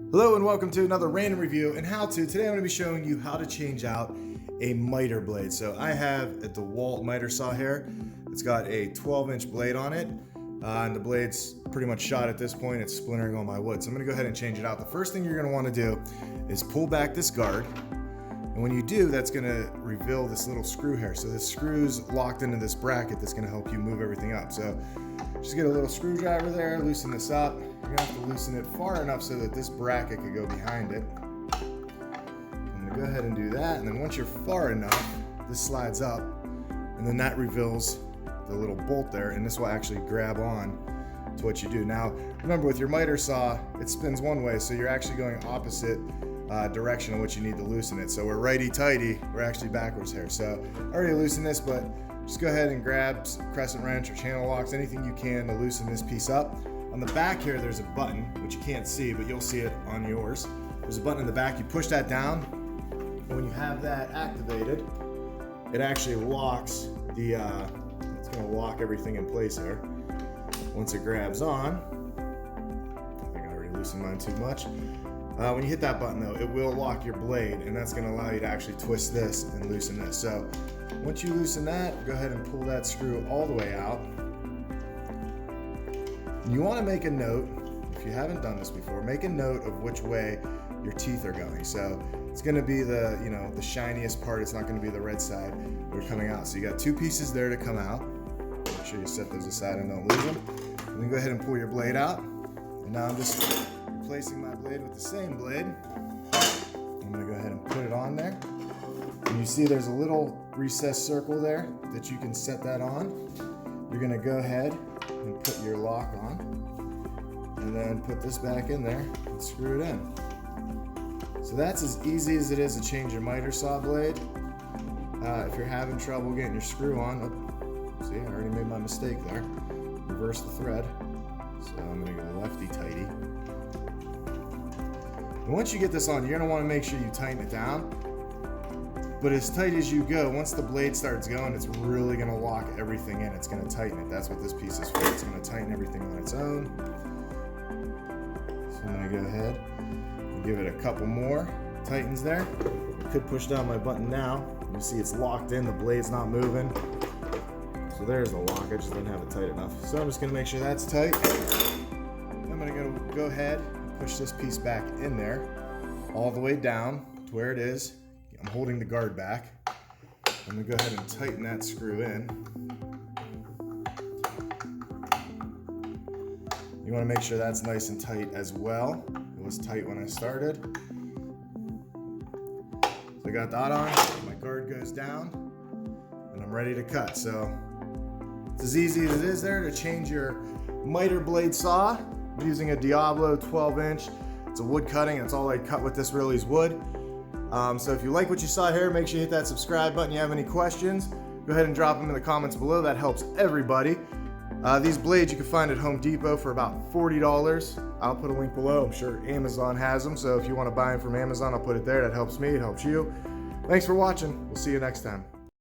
Hello and welcome to another random review and how-to. Today I'm going to be showing you how to change out a miter blade. So I have a DeWalt miter saw here. It's got a 12-inch blade on it and the blade's pretty much shot at this point. It's splintering all my wood. So I'm going to go ahead and change it out. The first thing you're going to want to do is pull back this guard. And when you do, that's going to reveal this little screw here. So this screw's locked into this bracket that's going to help you move everything up. So just get a little screwdriver there, loosen this up. You're going to have to loosen it far enough so that this bracket could go behind it. I'm going to go ahead and do that. And then once you're far enough, this slides up. And then that reveals the little bolt there. And this will actually grab on to what you do. Now, remember with your miter saw, it spins one way. So you're actually going opposite direction of what you need to loosen it. So we're righty-tighty, we're actually backwards here. So I already loosened this, but just go ahead and grab crescent wrench or channel locks, anything you can to loosen this piece up. On the back here, there's a button, which you can't see, but you'll see it on yours. There's a button in the back, you push that down, and when you have that activated, it actually locks the, it's gonna lock everything in place here. Once it grabs on, I think I already loosened mine too much. When you hit that button though, it will lock your blade, and that's going to allow you to actually twist this and loosen this. So once you loosen that, go ahead and pull that screw all the way out. And you want to make a note, if you haven't done this before, make a note of which way your teeth are going. So it's going to be the, the shiniest part. It's not going to be the red side that are coming out. So you got two pieces there to come out. Make sure you set those aside and don't lose them. And then go ahead and pull your blade out. And now I'm just replacing my blade with the same blade. I'm going to go ahead and put it on there. And you see there's a little recessed circle there that you can set that on. You're going to go ahead and put your lock on and then put this back in there and screw it in. So that's as easy as it is to change your miter saw blade. If you're having trouble getting your screw on, see, I already made my mistake there. Reverse the thread. So I'm going to go lefty-tighty. And once you get this on, you're going to want to make sure you tighten it down. But as tight as you go, once the blade starts going, it's really going to lock everything in. It's going to tighten it. That's what this piece is for. It's going to tighten everything on its own. So I'm going to go ahead and give it a couple more tightens there. I could push down my button now. You see it's locked in. The blade's not moving. So there's the lock. I just didn't have it tight enough. So I'm just going to make sure that's tight. I'm going to go ahead and push this piece back in there all the way down to where it is. I'm holding the guard back. I'm going to go ahead and tighten that screw in. You want to make sure that's nice and tight as well. It was tight when I started. So I got that on. My guard goes down and I'm ready to cut. So it's as easy as it is there to change your miter blade saw. I'm using a Diablo 12-inch. It's a wood cutting, and it's all I cut with this really is wood. So if you like what you saw here, make sure you hit that subscribe button. If you have any questions, go ahead and drop them in the comments below. That helps everybody. These blades you can find at Home Depot for about $40. I'll put a link below. I'm sure Amazon has them. So if you want to buy them from Amazon, I'll put it there. That helps me. It helps you. Thanks for watching. We'll see you next time.